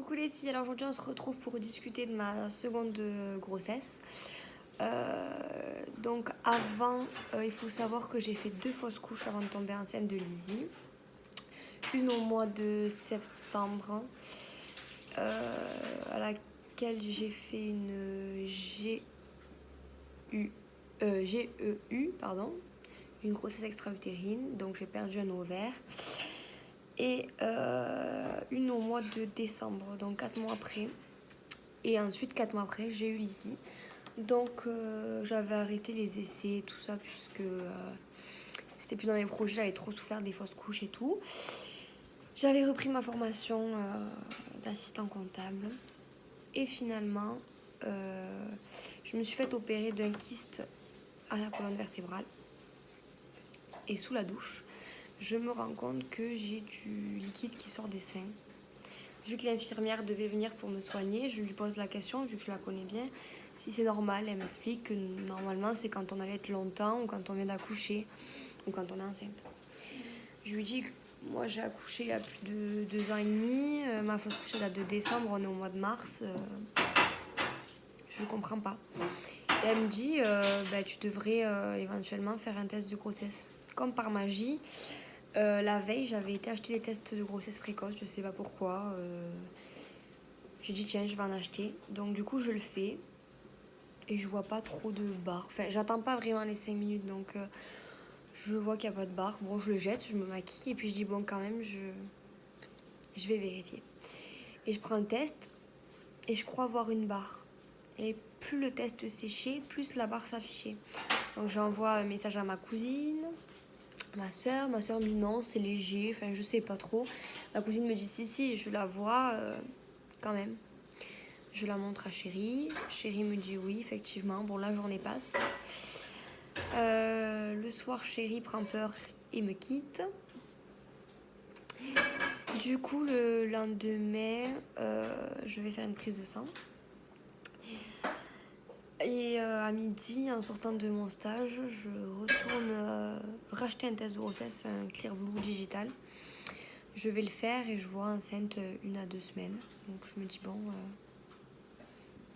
Coucou les filles, alors aujourd'hui on se retrouve pour discuter de ma seconde grossesse. Donc avant, il faut savoir que j'ai fait 2 fausses couches avant de tomber enceinte de Lizzie. Une au mois de septembre, à laquelle j'ai fait une GEU, pardon, une grossesse extra-utérine, donc j'ai perdu un ovaire. Et une au mois de décembre, donc 4 mois après. Et ensuite, 4 mois après, j'ai eu Lizzie. Donc j'avais arrêté les essais et tout ça, puisque c'était plus dans mes projets, j'avais trop souffert des fausses couches et tout. J'avais repris ma formation d'assistant comptable. Et finalement, je me suis fait opérer d'un kyste à la colonne vertébrale. Et sous la douche, je me rends compte que j'ai du liquide qui sort des seins. Vu que l'infirmière devait venir pour me soigner, je lui pose la question, vu que je la connais bien, si c'est normal. Elle m'explique que normalement c'est quand on allait longtemps ou quand on vient d'accoucher ou quand on est enceinte. Je lui dis que moi j'ai accouché il y a plus de 2 ans et demi, ma fausse couche date de décembre, on est au mois de mars, je ne comprends pas. Et elle me dit, tu devrais éventuellement faire un test de grossesse. Comme par magie, la veille, j'avais été acheter les tests de grossesse précoce, je sais pas pourquoi. J'ai dit tiens, je vais en acheter. Donc du coup, je le fais et je vois pas trop de barres. Enfin, j'attends pas vraiment les 5 minutes, donc je vois qu'il n'y a pas de barres. Bon, je le jette, je me maquille et puis je dis bon, quand même, je vais vérifier. Et je prends le test et je crois voir une barre. Et plus le test séchait, plus la barre s'affichait. Donc j'envoie un message à ma cousine, ma soeur me dit non, c'est léger, enfin je sais pas trop. Ma cousine me dit si, je la vois quand même. Je la montre à Chérie. Chérie me dit oui, effectivement. Bon, la journée passe. Le soir, Chérie prend peur et me quitte. Du coup, le lendemain, je vais faire une prise de sang. Et à midi, en sortant de mon stage, je retourne racheter un test de grossesse, un Clear Blue digital. Je vais le faire et je vois enceinte 1 à 2 semaines. Donc je me dis bon,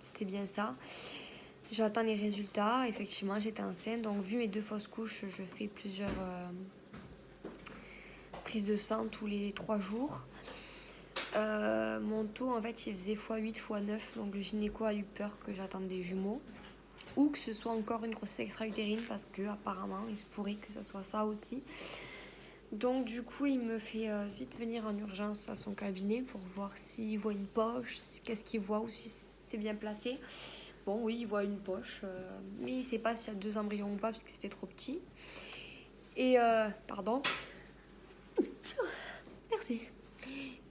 c'était bien ça. J'attends les résultats. Effectivement, j'étais enceinte. Donc vu mes 2 fausses couches, je fais plusieurs prises de sang tous les 3 jours. Mon taux, en fait, il faisait x8, x9. Donc le gynéco a eu peur que j'attende des jumeaux. Ou que ce soit encore une grossesse extra-utérine, parce que apparemment il se pourrait que ce soit ça aussi. Donc du coup il me fait vite venir en urgence à son cabinet pour voir s'il voit une poche, qu'est-ce qu'il voit ou si c'est bien placé. Bon oui, il voit une poche, mais il ne sait pas s'il y a 2 embryons ou pas parce que c'était trop petit. Et pardon. Merci.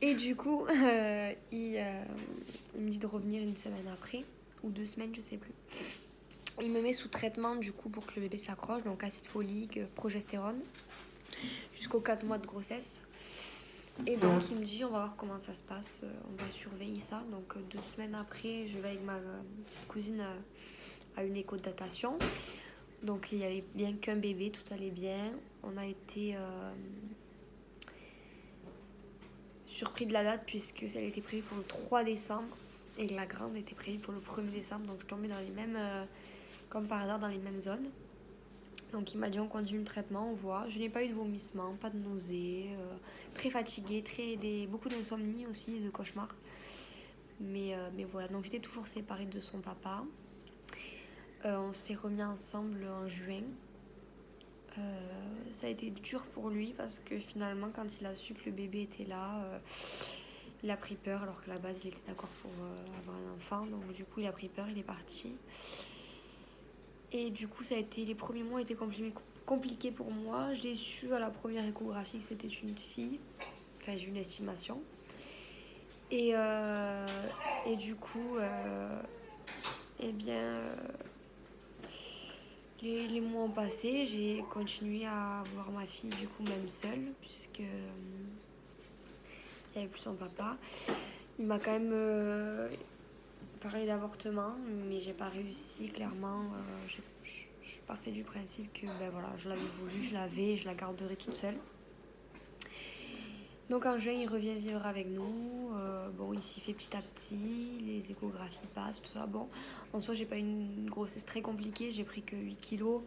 Et du coup il me dit de revenir 1 semaine après ou 2 semaines, je sais plus. Il me met sous traitement du coup pour que le bébé s'accroche, donc acide folique, progestérone, jusqu'aux 4 mois de grossesse. Et donc il me dit on va voir comment ça se passe, on va surveiller ça. Donc 2 semaines après, je vais avec ma petite cousine à une écho de datation. Donc il n'y avait bien qu'un bébé, tout allait bien. On a été surpris de la date puisque elle était prévue pour le 3 décembre et la grande était prévue pour le 1er décembre. Donc je tombais dans les mêmes... comme par hasard dans les mêmes zones. Donc il m'a dit on continue le traitement, on voit. Je n'ai pas eu de vomissements, pas de nausées, très fatiguée, beaucoup d'insomnie aussi, de cauchemars. Mais voilà, donc j'étais toujours séparée de son papa. On s'est remis ensemble en juin. Ça a été dur pour lui parce que finalement quand il a su que le bébé était là, il a pris peur alors que à la base il était d'accord pour avoir un enfant. Donc du coup il a pris peur, il est parti. Et du coup, les premiers mois étaient compliqués pour moi. J'ai su à la première échographie que c'était une fille. Enfin, j'ai une estimation. Et du coup, les mois ont passé. J'ai continué à voir ma fille, du coup, même seule, puisque il n'y avait plus son papa. Il m'a quand même parlé d'avortement, mais j'ai pas réussi, clairement. Je partais du principe que je l'avais voulu, je l'avais et je la garderai toute seule. Donc en juin, il revient vivre avec nous. s'y fait petit à petit, les échographies passent, tout ça. Bon, en soi, j'ai pas une grossesse très compliquée, j'ai pris que 8 kilos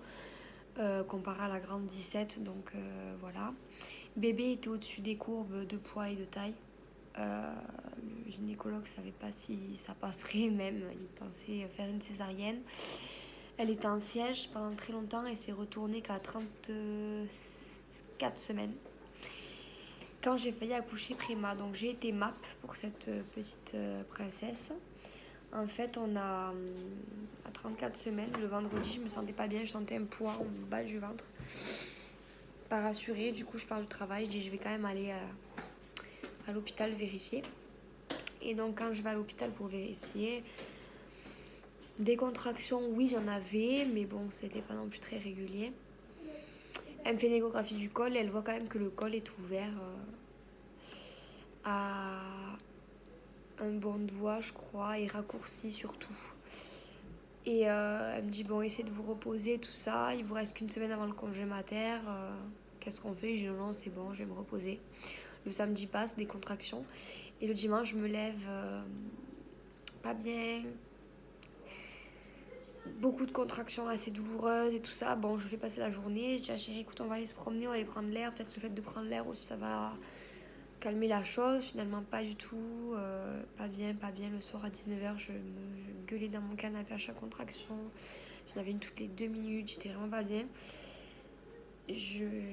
comparé à la grande 17, donc voilà. Bébé était au-dessus des courbes de poids et de taille. Le gynécologue savait pas si ça passerait même, il pensait faire une césarienne. Elle était en siège pendant très longtemps et s'est retournée qu'à 34 semaines. Quand j'ai failli accoucher préma, donc j'ai été MAP pour cette petite princesse. En fait, à 34 semaines, le vendredi, je me sentais pas bien, je sentais un poids en bas du ventre. Pas rassurée, du coup je pars du travail, je dis je vais quand même aller à l'hôpital vérifier. Et donc quand je vais à l'hôpital pour vérifier, des contractions, oui j'en avais, mais bon c'était pas non plus très régulier. Elle me fait une échographie du col et elle voit quand même que le col est ouvert à un bon doigt je crois et raccourci surtout. Et elle me dit bon essayez de vous reposer tout ça, il vous reste qu'une semaine avant le congé mater, qu'est-ce qu'on fait? Je dis non c'est bon je vais me reposer. Le samedi passe, des contractions. Et le dimanche, je me lève pas bien. Beaucoup de contractions assez douloureuses et tout ça. Bon, je fais passer la journée. Je dis à chérie, écoute, on va aller se promener, on va aller prendre l'air. Peut-être le fait de prendre l'air aussi, ça va calmer la chose. Finalement, pas du tout. Pas bien, pas bien. Le soir à 19h, je me gueulais dans mon canapé à chaque contraction. J'en avais une toutes les 2 minutes. J'étais vraiment pas bien.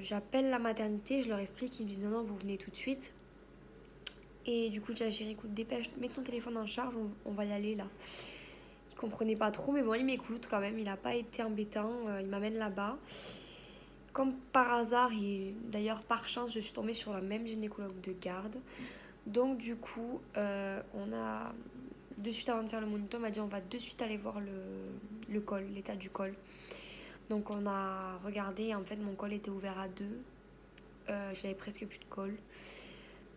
J'appelle la maternité, je leur explique. Ils me disent non, non, vous venez tout de suite. Et du coup, j'ai dit à chérie, écoute, dépêche, mets ton téléphone en charge, on va y aller là. Il comprenait pas trop, mais bon, il m'écoute quand même, il a pas été embêtant, il m'amène là-bas. Comme par hasard, d'ailleurs par chance, je suis tombée sur la même gynécologue de garde. Donc du coup, on a, de suite avant de faire le moniteur, on m'a dit on va de suite aller voir le col, l'état du col. Donc on a regardé, en fait mon col était ouvert à 2, j'avais presque plus de col.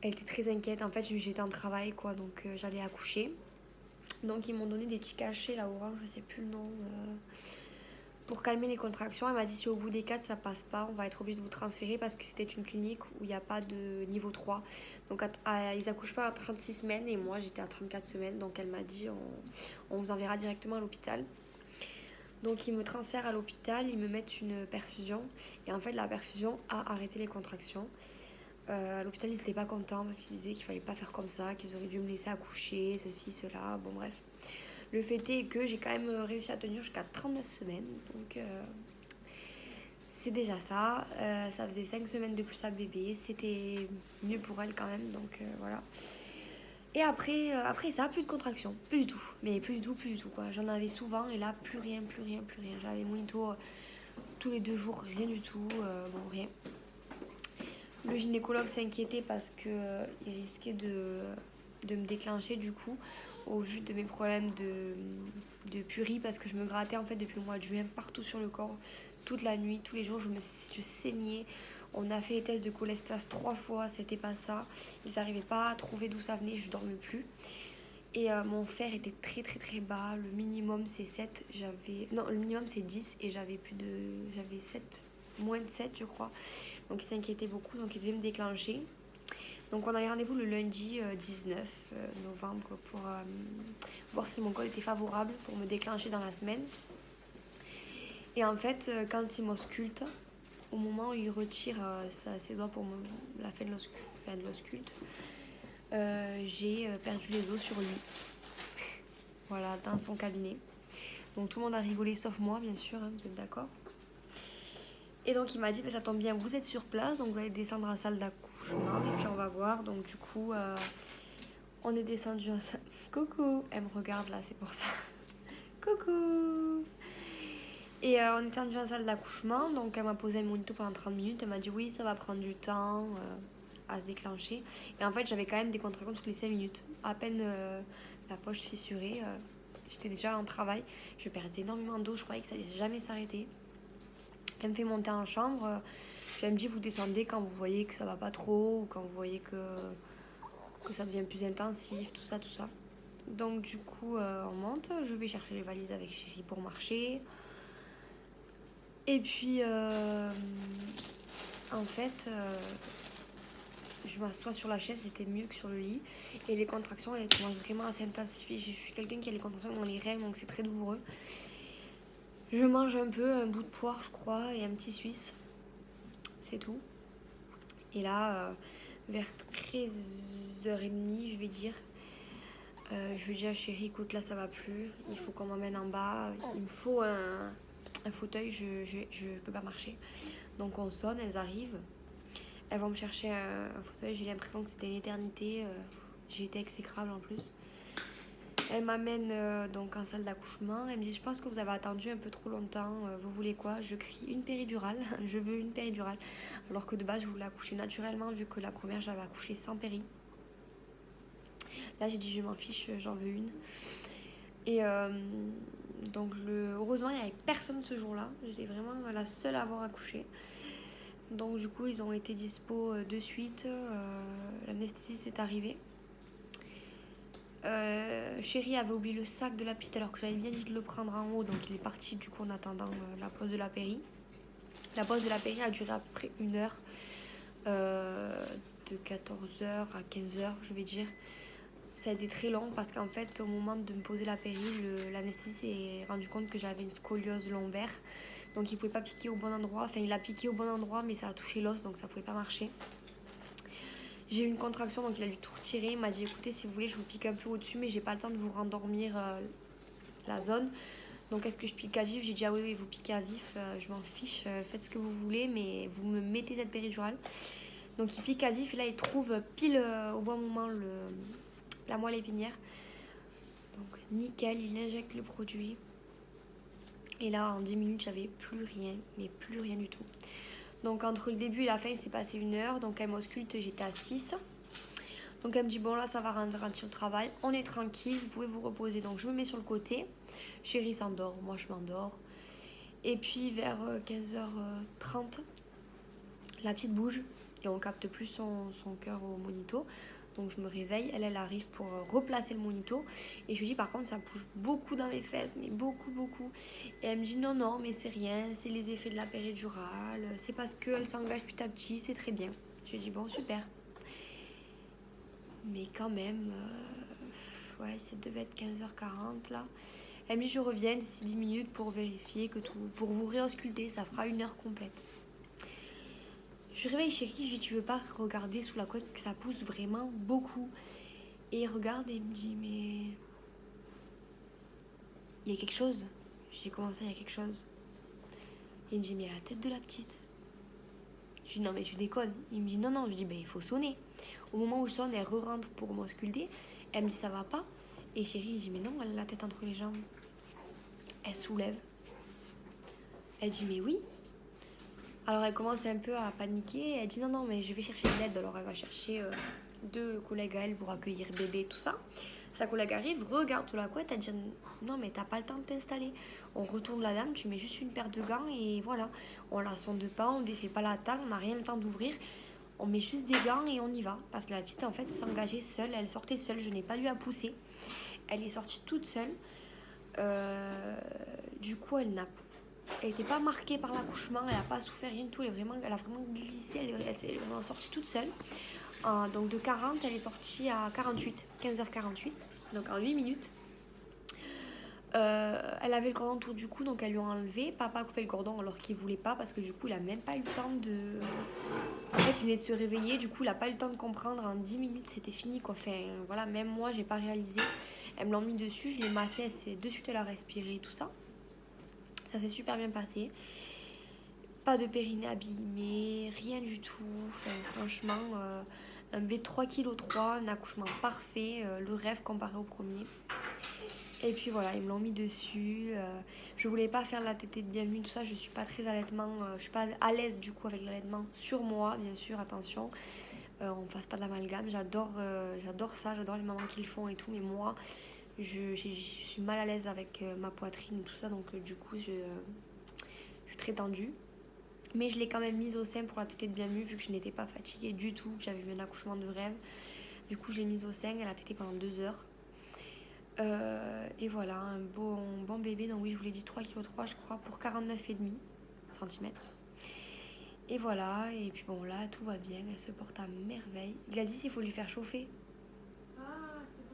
Elle était très inquiète. En fait, j'étais en travail, quoi, donc j'allais accoucher. Donc, ils m'ont donné des petits cachets, là, orange, je sais plus le nom, pour calmer les contractions. Elle m'a dit si au bout des 4, ça passe pas, on va être obligé de vous transférer parce que c'était une clinique où il n'y a pas de niveau 3. Donc, ils accouchent pas à 36 semaines et moi, j'étais à 34 semaines. Donc, elle m'a dit on vous enverra directement à l'hôpital. Donc, ils me transfèrent à l'hôpital, ils me mettent une perfusion. Et en fait, la perfusion a arrêté les contractions. À l'hôpital, ils n'étaient pas contents parce qu'ils disaient qu'il fallait pas faire comme ça, qu'ils auraient dû me laisser accoucher, ceci, cela. Bon, bref. Le fait est que j'ai quand même réussi à tenir jusqu'à 39 semaines. Donc, c'est déjà ça. Ça faisait 5 semaines de plus à bébé. C'était mieux pour elle quand même. Donc, voilà. Et après ça, plus de contractions. Plus du tout. Mais plus du tout, plus du tout, quoi. J'en avais souvent et là, plus rien, plus rien, plus rien. J'avais monito tous les 2 jours, rien du tout. Bon, rien. Le gynécologue s'inquiétait parce qu'il risquait de me déclencher du coup au vu de mes problèmes de purée parce que je me grattais en fait depuis le mois de juin partout sur le corps, toute la nuit, tous les jours je saignais. On a fait les tests de cholestase 3 fois, c'était pas ça. Ils n'arrivaient pas à trouver d'où ça venait, je dormais plus. Et mon fer était très très très bas, le minimum c'est 7, non le minimum c'est 10 et j'avais 7, moins de 7 je crois. Donc il s'inquiétait beaucoup, donc il devait me déclencher. Donc on avait rendez-vous le lundi 19 novembre pour voir si mon col était favorable pour me déclencher dans la semaine. Et en fait, quand il m'ausculte, au moment où il retire ses doigts pour la fin de l'ausculte, j'ai perdu les os sur lui. Voilà, dans son cabinet. Donc tout le monde a rigolé sauf moi, bien sûr, hein, vous êtes d'accord? Et donc il m'a dit, bah, ça tombe bien, vous êtes sur place, donc vous allez descendre à la salle d'accouchement et puis on va voir. Donc du coup, on est descendu à salle... Coucou, elle me regarde là, c'est pour ça. Coucou. Et on est descendu à la salle d'accouchement, donc elle m'a posé un monito pendant 30 minutes. Elle m'a dit oui, ça va prendre du temps à se déclencher. Et en fait, j'avais quand même des contractions toutes les 5 minutes. À peine la poche fissurée, j'étais déjà en travail. Je perdais énormément d'eau, je croyais que ça allait jamais s'arrêter. Elle me fait monter en chambre, puis elle me dit vous descendez quand vous voyez que ça va pas trop ou quand vous voyez que ça devient plus intensif, tout ça, tout ça. Donc du coup, on monte, je vais chercher les valises avec chérie pour marcher. Et puis, en fait, je m'assois sur la chaise, j'étais mieux que sur le lit. Et les contractions, elles commencent vraiment à s'intensifier. Je suis quelqu'un qui a les contractions dans les reins, donc c'est très douloureux. Je mange un peu, un bout de poire, je crois, et un petit suisse. C'est tout. Et là, vers 13h30, je vais dire, je lui dis à chérie, écoute, là ça va plus, il faut qu'on m'emmène en bas, il me faut un fauteuil, je peux pas marcher. Donc on sonne, elles arrivent, elles vont me chercher un fauteuil, j'ai l'impression que c'était une éternité, j'ai été exécrable en plus. Elles m'amènent donc en salle d'accouchement, elles me disent je pense que vous avez attendu un peu trop longtemps, vous voulez quoi? Je crie une péridurale, je veux une péridurale, alors que de base je voulais accoucher naturellement vu que la première j'avais accouché sans péri. Là, j'ai dit, je m'en fiche, j'en veux une. Et donc, heureusement, il n'y avait personne ce jour-là. J'étais vraiment la seule à avoir accouché. Donc, du coup, ils ont été dispo de suite. L'anesthésiste est arrivée. Chéri avait oublié le sac de la petite alors que j'avais bien dit de le prendre en haut. Donc, il est parti, du coup, en attendant la pause de la péri. La pause de la péri a duré à peu près 1 heure. De 14h à 15h, je vais dire. Ça a été très long parce qu'en fait, au moment de me poser la péri, l'anesthésiste s'est rendu compte que j'avais une scoliose lombaire. Donc, il ne pouvait pas piquer au bon endroit. Enfin, il a piqué au bon endroit, mais ça a touché l'os, donc ça ne pouvait pas marcher. J'ai eu une contraction, donc il a dû tout retirer. Il m'a dit, écoutez, si vous voulez, je vous pique un peu au-dessus, mais j'ai pas le temps de vous rendormir la zone. Donc, est-ce que je pique à vif? J'ai dit, ah oui, vous piquez à vif, je m'en fiche, faites ce que vous voulez, mais vous me mettez cette péridurale. Donc, il pique à vif, et là, il trouve pile au bon moment la moelle épinière. Donc nickel, il injecte le produit. Et là, en 10 minutes, j'avais plus rien, mais plus rien du tout. Donc entre le début et la fin, il s'est passé 1 heure. Donc elle m'ausculte, j'étais à 6. Donc elle me dit, bon là, ça va ralentir le travail. On est tranquille, vous pouvez vous reposer. Donc je me mets sur le côté. Chérie s'endort, moi je m'endors. Et puis vers 15h30, la petite bouge. Et on capte plus son cœur au monito. Donc je me réveille, elle arrive pour replacer le monito. Et je lui dis par contre ça bouge beaucoup dans mes fesses, mais beaucoup, beaucoup. Et elle me dit non, non, mais c'est rien, c'est les effets de la péridurale, c'est parce qu'elle s'engage petit à petit, c'est très bien. Je lui dis bon, super. Mais quand même, ouais, ça devait être 15h40 là. Elle me dit je reviens d'ici 10 minutes pour vérifier que tout, pour vous réausculter, ça fera 1 heure complète. Je réveille chérie, je lui dis tu veux pas regarder sous la couette que ça pousse vraiment beaucoup. Et il regarde et il me dit mais il y a quelque chose. Je dis comment ça il y a quelque chose? Et il me dit mais la tête de la petite. Je dis non mais tu déconnes. Il me dit non non, je dis ben il faut sonner. Au moment où je sonne, elle re-rentre pour m'ausculter. Elle me dit ça va pas. Et chérie, il dit mais non, elle a la tête entre les jambes. Elle soulève. Elle dit mais oui. Alors elle commence un peu à paniquer. Elle dit non non mais je vais chercher de l'aide. Alors elle va chercher 2 collègues à elle pour accueillir bébé tout ça. Sa collègue arrive, regarde sous la couette, elle dit non mais t'as pas le temps de t'installer. On retourne la dame, tu mets juste une paire de gants et voilà. On la sonde pas, on défait pas la table, on n'a rien le temps d'ouvrir. On met juste des gants et on y va. Parce que la petite en fait s'engageait seule, elle sortait seule, je n'ai pas eu à pousser. Elle est sortie toute seule. Du coup elle n'était pas marquée par l'accouchement, elle n'a pas souffert rien du tout, elle a vraiment glissé, elle est vraiment sortie toute seule. Donc de 40, elle est sortie à 48, 15h48, donc en 8 minutes. Elle avait le cordon autour du cou, donc elle lui a enlevé. Papa a coupé le cordon alors qu'il voulait pas, parce que du coup il a même pas eu le temps de... En fait il venait de se réveiller, du coup il a pas eu le temps de comprendre. En 10 minutes c'était fini quoi. Enfin voilà, même moi j'ai pas réalisé. Elles me l'ont mis dessus, je l'ai massé, de suite elle a respiré tout ça. Ça s'est super bien passé. Pas de périnée abîmé, rien du tout. Enfin, franchement, un bébé 3,3 kg, un accouchement parfait, le rêve comparé au premier. Et puis voilà, ils me l'ont mis dessus. Je voulais pas faire la tétée de bienvenue, tout ça. Je suis pas très allaitement, je suis pas à l'aise du coup avec l'allaitement sur moi, bien sûr, attention. On ne fasse pas de l'amalgame. J'adore ça, j'adore les mamans qui le font et tout. Mais moi, je suis mal à l'aise avec ma poitrine et tout ça. Donc du coup, je suis très tendue. Mais je l'ai quand même mise au sein pour la tétée de bienvenue vu que je n'étais pas fatiguée du tout, que j'avais eu un accouchement de rêve. Du coup, je l'ai mise au sein, elle a tété pendant 2 heures. Et voilà, un bon bébé. Donc oui, je vous l'ai dit 3,3 kg je crois pour 49,5 cm. Et voilà, et puis bon là tout va bien, elle se porte à merveille. Gladys, il faut lui faire chauffer.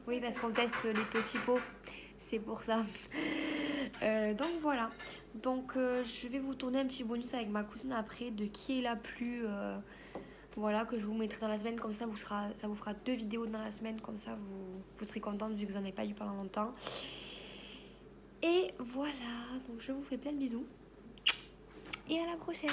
Oui, parce qu'on teste les petits pots, c'est pour ça. Donc voilà, donc je vais vous tourner un petit bonus avec ma cousine après de qui est la plus... voilà, que je vous mettrai dans la semaine, comme ça, ça vous fera 2 vidéos dans la semaine, comme ça vous serez contente vu que vous n'en avez pas eu pendant longtemps. Et voilà, donc je vous fais plein de bisous et à la prochaine.